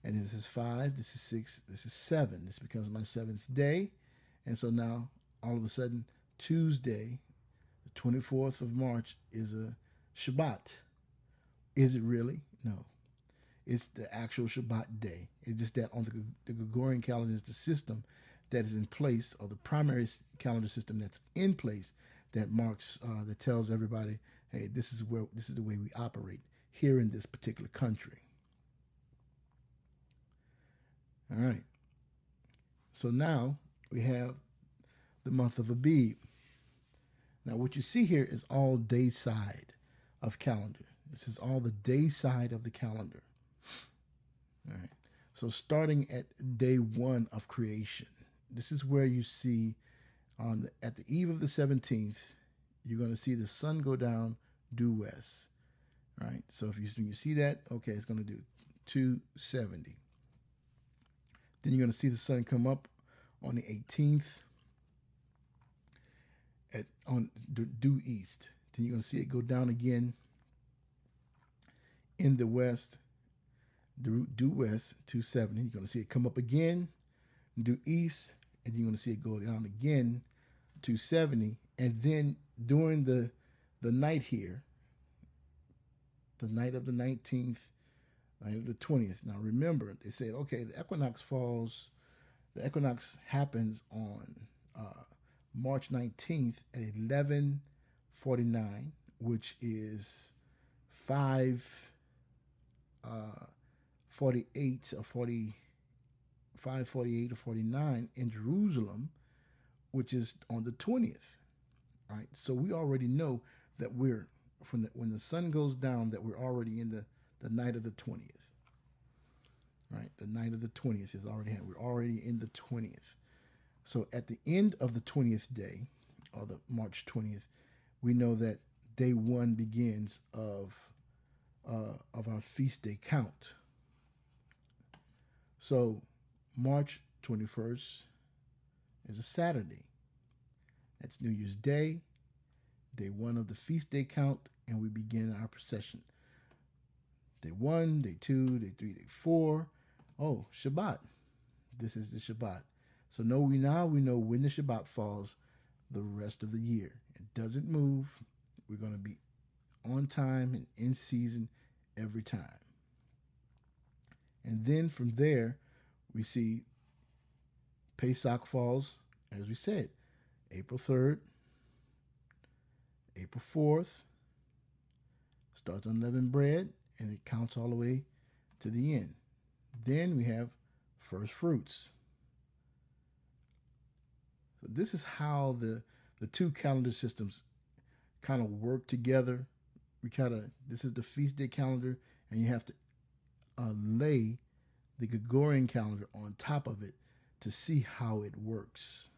and this is 5, this is 6, this is 7. This becomes my 7th day. And so now, all of a sudden, Tuesday, the 24th of March, is a Shabbat. Is it really? No. It's the actual Shabbat day. It's just that on the Gregorian calendar is the system that is in place, or the primary calendar system that's in place, that marks, that tells everybody, hey, this is the way we operate here in this particular country. All right. So now we have the month of Abib. Now what you see here is all day side of calendar. This is all the day side of the calendar. All right. So starting at day 1 of creation, this is where you see at the eve of the 17th, you're going to see the sun go down due west. Right. So when you see that, okay, it's going to do 270. Then you're going to see the sun come up on the 18th on due east. Then you're going to see it go down again in the west, due west, 270. You're going to see it come up again, due east, and you're going to see it go down again, 270. And then during the night here, the night of the 19th, night of the 20th. Now remember, they said, okay, the equinox happens on March 19th at 11:49, which is 5:48 or 49 in Jerusalem, which is on the 20th. Right? So we already know that we're when the sun goes down, that we're already in the night of the 20th. Right? The night of the 20th is already happened. We're already in the 20th. So at the end of the 20th day, or the March 20th, we know that day 1 begins of our feast day count. So March 21st is a Saturday. That's New Year's Day, day 1 of the feast day count, and we begin our procession. Day 1, day 2, day 3, day 4. Oh, Shabbat. This is the Shabbat. So now we know when the Shabbat falls the rest of the year. It doesn't move. We're going to be on time and in season every time. And then from there, we see Pesach falls, as we said, April 3rd, April 4th, starts on unleavened bread, and it counts all the way to the end. Then we have first fruits. So this is how the two calendar systems kind of work together. This is the feast day calendar, and you have to lay the Gregorian calendar on top of it to see how it works,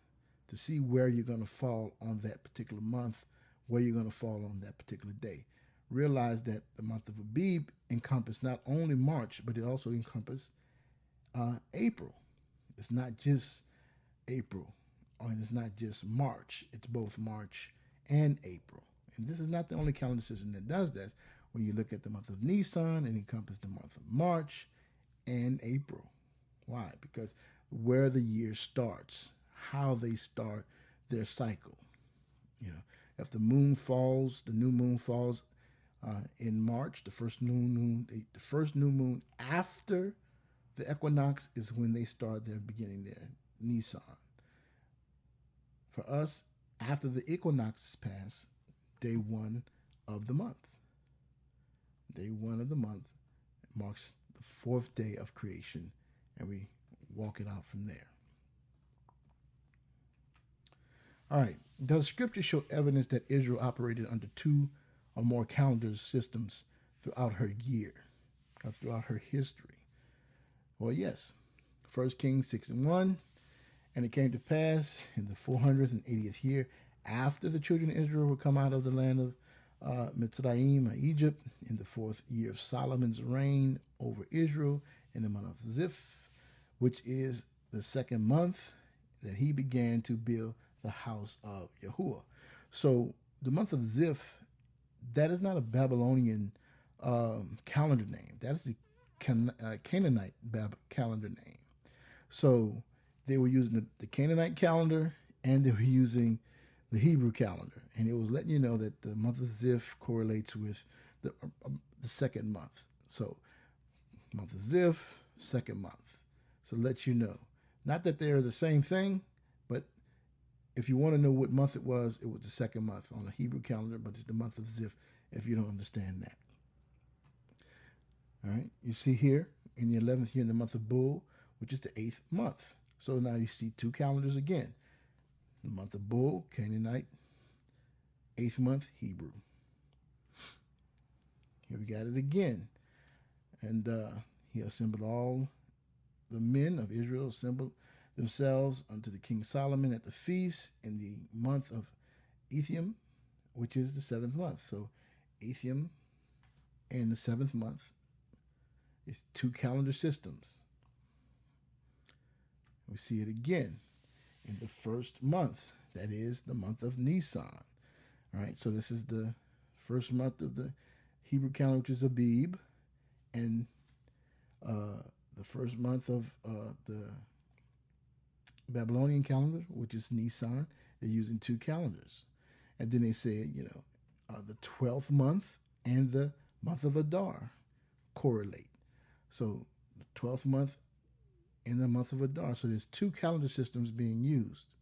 to see where you're going to fall on that particular month, where you're going to fall on that particular day. Realize that the month of Abib encompassed not only March, but it also encompassed April. It's not just April, and it's not just March. It's both March and April. And this is not the only calendar system that does this. When you look at the month of Nisan, it encompasses the month of March and April. Why? Because where the year starts, how they start their cycle. If the moon falls, the new moon falls in March, the first new moon after the equinox is when they start their beginning their Nisan. For us, after the equinox is passed, day 1 of the month. Day 1 of the month marks the 4th day of creation, and we walk it out from there. All right. Does Scripture show evidence that Israel operated under 2 or more calendar systems throughout her year, or throughout her history? Well, yes. 1 Kings 6:1, and it came to pass in the 480th year after the children of Israel were come out of the land of Mitzrayim, or Egypt, in the 4th year of Solomon's reign over Israel, in the month of Ziph, which is the 2nd month, that he began to build the house of Yahuah. So the month of Ziph, that is not a Babylonian calendar name. That's the Canaanite calendar name. So they were using the Canaanite calendar, and they were using the Hebrew calendar. And it was letting you know that the month of Ziph correlates with the 2nd month. So month of Ziph, 2nd month. So let you know. Not that they're the same thing, but if you want to know what month it was the 2nd month on the Hebrew calendar, but it's the month of Ziph if you don't understand that. All right, you see here in the 11th year in the month of Bull, which is the 8th month. So now you see 2 calendars again. The month of Bull, Canaanite, 8th month, Hebrew. Here we got it again. And he assembled all the men of Israel, assembled themselves unto the king Solomon at the feast in the month of Ethium, which is the 7th month. So Ethium and the 7th month is 2 calendar systems. We see it again in the 1st month, that is the month of Nisan. All right, so this is the 1st month of the Hebrew calendar, which is Abib, and the 1st month of the Babylonian calendar, which is Nisan. They're using 2 calendars. And then they say, the 12th month and the month of Adar correlate. So the 12th month and the month of Adar. So there's 2 calendar systems being used.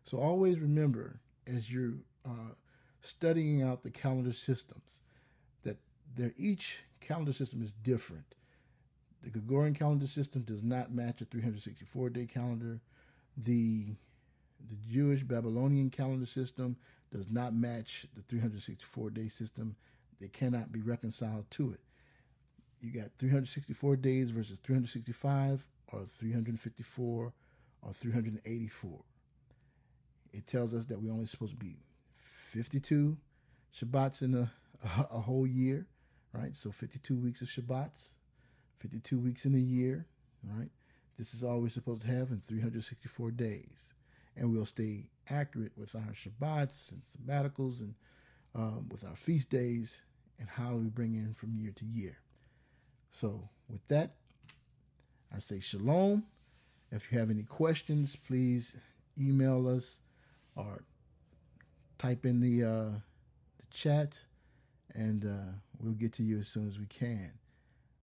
So always remember, as you're studying out the calendar systems, that each calendar system is different. The Gregorian calendar system does not match a 364-day calendar. The Jewish Babylonian calendar system does not match the 364-day system. They cannot be reconciled to it. You got 364 days versus 365, or 354, or 384. It tells us that we're only supposed to be 52 Shabbats in a whole year, right? So 52 weeks of Shabbats, 52 weeks in a year, right? This is all we're supposed to have in 364 days. And we'll stay accurate with our Shabbats and sabbaticals and with our feast days and how we bring in from year to year. So with that, I say shalom. If you have any questions, please email us or type in the chat, and we'll get to you as soon as we can.